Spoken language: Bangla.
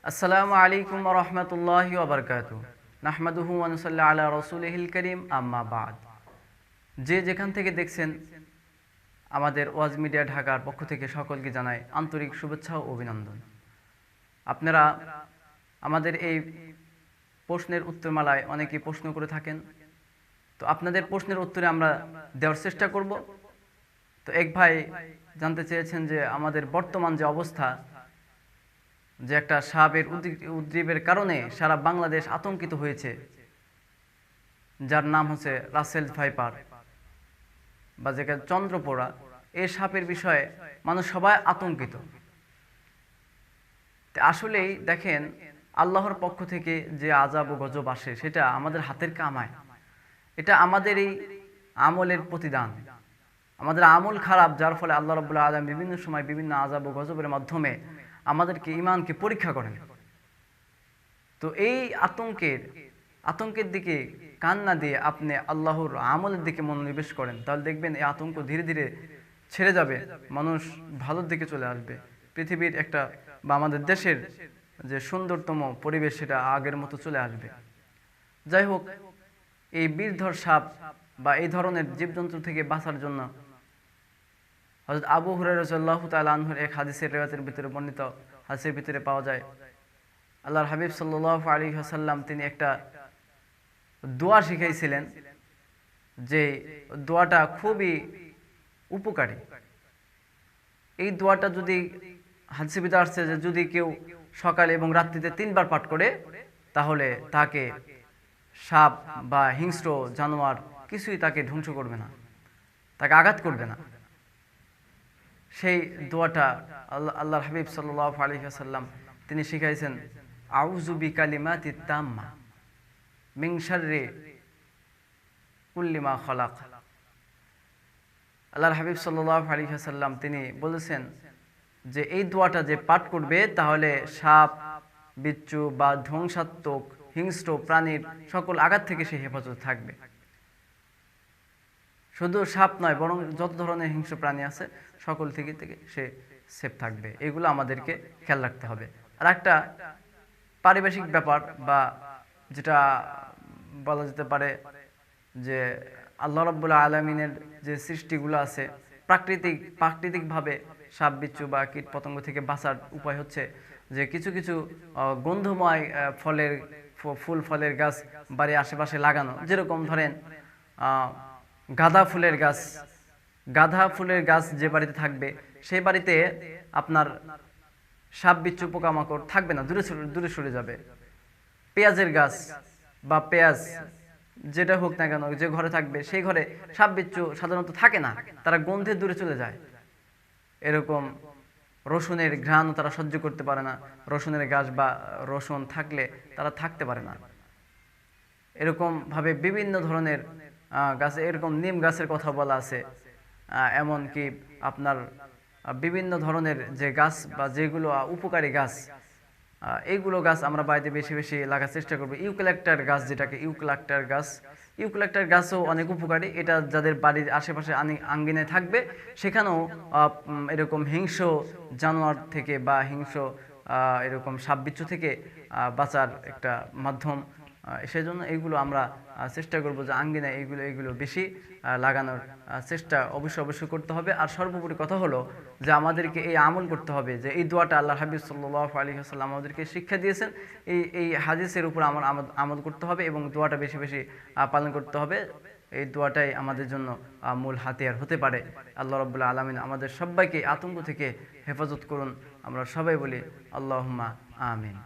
আসসালামু আলাইকুম ওয়া রাহমাতুল্লাহি ওয়া বারাকাতুহু নাহমাদুহু ওয়া নুসাল্লি আলা রাসূলিহিল কারীম আম্মা বাদ। যে যেখান থেকে দেখছেন আমাদের ওয়াজ মিডিয়া ঢাকার পক্ষ থেকে সকলকে জানাই আন্তরিক শুভেচ্ছা ও অভিনন্দন। আপনারা আমাদের এই প্রশ্নের উত্তরমালায় অনেকেই প্রশ্ন করে থাকেন, তো আপনাদের প্রশ্নের উত্তরে আমরা দেওয়ার চেষ্টা করব। তো এক ভাই জানতে চেয়েছেন যে আমাদের বর্তমান যে অবস্থা, যে একটা সাপের উদ্গ্রীবের কারণে সারা বাংলাদেশ আতঙ্কিত হয়েছে, যার নাম হচ্ছে রাসেল ভাইপার বা যেটা চন্দ্রপোড়া। এই সাপের বিষয়ে মানুষ সবাই আতঙ্কিত। আসলেই দেখেন, আল্লাহর পক্ষ থেকে যে আযাব ও গজব আসে সেটা আমাদের হাতের কামায়। এটা আমাদের এই আমলের প্রতিদান। আমাদের আমল খারাপ, যার ফলে আল্লাহ রাব্বুল আলামিন বিভিন্ন সময় বিভিন্ন আযাব ও গজবের মাধ্যমে আমাদেরকে ঈমানকে পরীক্ষা করেন। তো এই আতঙ্কের দিকে কান না দিয়ে আপনি আল্লাহর আমলের দিকে মনোনিবেশ করেন, তাহলে দেখবেন এই আতঙ্ক ধীরে ধীরে ছেড়ে যাবে, মানুষ ভালোর দিকে চলে আসবে। পৃথিবীর একটা বা আমাদের দেশের যে সুন্দরতম পরিবেশ সেটা আগের মতো চলে আসবে। যাই হোক, এই বিষধর সাপ বা এই ধরনের জীবজন্তু থেকে বাঁচার জন্য হযরত আবু হুরায়রা রাদিয়াল্লাহু তাআলা আনহুর এক হাদিসের রিওয়ায়াতের ভিতরে বর্ণিত হাদিসের ভিতরে পাওয়া যায়, আল্লাহর হাবিব সাল্লাল্লাহু আলাইহি ওয়াসাল্লাম তিনি একটা দোয়া শিখাইছিলেন, যে দোয়াটা খুবই উপকারী। এই দোয়াটা যদি হাদিসে ভিতরে আসছে যে যদি কেউ সকালে এবং রাত্রিতে 3 বার পাঠ করে, তাহলে তাকে সাপ বা হিংস্র জানোয়ার কিছুই তাকে ধ্বংস করবে না, তাকে আঘাত করবে না। সেই দোয়াটা আল্লাহর হাবিব সাল্লাল্লাহু আলাইহি ওয়াসাল্লাম তিনি শিখাইছেন, আউযু বিকালিমাতিত তাম্মা মিন শাররি কুল্লি মা খালাক। আল্লাহর হাবিব সাল্লাল্লাহু আলাইহি ওয়াসাল্লাম তিনি বলেছেন যে এই দোয়াটা যে পাঠ করবে, তাহলে সাপ, বিচ্ছু বা ধ্বংসাত্মক হিংস্র প্রাণীর সকল আঘাত থেকে সে হেফাজত থাকবে। শুধু সাপ নয়, বরং যত ধরনের হিংস্র প্রাণী আছে সকল থেকে সে সেফ থাকবে। এগুলো আমাদেরকে খেয়াল রাখতে হবে। আর একটা পারিবেশিক ব্যাপার বা যেটা বলা যেতে পারে যে আল্লাহ রাব্বুল আলামিনের যে সৃষ্টিগুলো আছে, প্রাকৃতিকভাবে সাপ, বিচ্ছু বা কীট পতঙ্গ থেকে বাঁচার উপায় হচ্ছে যে কিছু কিছু গন্ধময় ফুল ফলের গাছ বাড়ির আশেপাশে লাগানো। যেরকম ধরেন গাঁদা ফুলের গাছ যে বাড়িতে থাকবে, সেই বাড়িতে আপনার সাপ, বিচ্ছু, পোকামাকড় থাকবে না, দূরে সরে যাবে। পেঁয়াজের গাছ বা পেঁয়াজ যেটা হোক না কেন, যে ঘরে থাকবে সেই ঘরে সাপ, বিচ্ছু সাধারণত থাকে না, তারা গন্ধে দূরে চলে যায়। এরকম রসুনের ঘ্রাণও তারা সহ্য করতে পারে না, রসুনের গাছ বা রসুন থাকলে তারা থাকতে পারে না। এরকম ভাবে বিভিন্ন ধরনের গাছে, এরকম নিম গাছের কথা বলা আছে। এমনকি আপনার বিভিন্ন ধরনের যে গাছ বা যেগুলো উপকারী গাছ, এইগুলো গাছ আমরা বাড়িতে বেশি বেশি লাগার চেষ্টা করবো। ইউক্যালিপটাস গাছও অনেক উপকারী। এটা যাদের বাড়ির আশেপাশে আঙ্গিনায় থাকবে, সেখানেও এরকম হিংস্র জানোয়ার থেকে বা হিংস্র এরকম সাপ, বিচ্ছু থেকে বাঁচার একটা মাধ্যম। সেই জন্য এইগুলো আমরা চেষ্টা করব যে আঙ্গিনায় এইগুলো বেশি লাগানোর চেষ্টা অবশ্যই করতে হবে। আর সর্বোপরি কথা হলো যে আমাদেরকে এই আমল করতে হবে, যে এই দোয়াটা আল্লাহ হাবিব সাল্লাল্লাহু আলাইহি ওয়াসাল্লাম আমাদেরকে শিক্ষা দিয়েছেন, এই হাদিসের উপর আমল করতে হবে এবং দোয়াটা বেশি বেশি পালন করতে হবে। এই দোয়াটাই আমাদের জন্য মূল হাতিয়ার হতে পারে। আল্লাহ রাব্বুল আলামিন আমাদের সবাইকে আতঙ্ক থেকে হেফাজত করুন। আমরা সবাই বলি আল্লাহুম্মা আমিন।